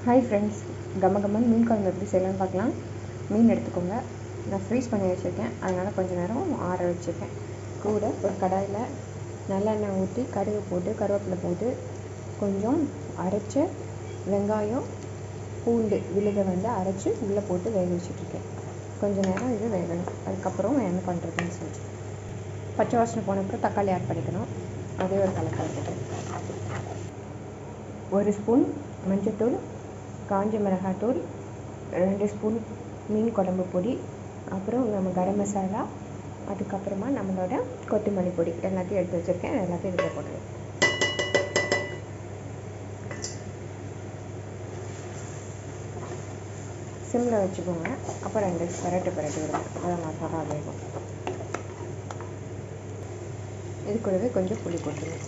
Hi friends, கமகமன் மீன் குழம்பு எப்படி செய்யலாம்னு பார்க்கலாம். மீன் எடுத்துக்கோங்க. நான் ஃப்ரீஸ் பண்ணி வச்சுருக்கேன், அதனால் கொஞ்சம் நேரம் ஆற வச்சுருக்கேன். கூட ஒரு கடாயில் நல்லெண்ணெய் ஊற்றி கடுகு போட்டு கருவேப்பிலை போட்டு கொஞ்சம் அரைச்ச வெங்காயம் பூண்டு விழுதை அரைச்சி உள்ளே போட்டு வேக வச்சுட்ருக்கேன். கொஞ்சம் நேரம் இது வேகணும். அதுக்கப்புறம் என்ன பண்ணுறதுன்னு சொல்லி பச்சை வாசனை போனப்பறம் தக்காளி ஆட் பண்ணிக்கணும். அதே ஒரு கலக்கி வச்சுட்டேன். 1 ஸ்பூன் மஞ்சள்தூள், காஞ்ச மிளகாத்தூள், 2 ஸ்பூன் மீன் குழம்பு பொடி, அப்புறம் நம்ம கரம் மசாலா, அதுக்கப்புறமா நம்மளோட கொத்தமல்லி பொடி எல்லாத்தையும் எடுத்து வச்சுருக்கேன். எல்லாத்தையும் இதில் போட்டுருவேன். சிம்மில் வச்சுக்கோங்க. அப்புறம் 2 பரட்டு விடுங்க. அதை மசாலா வேகும். இது கூடவே கொஞ்சம் புளி போட்டுருங்க.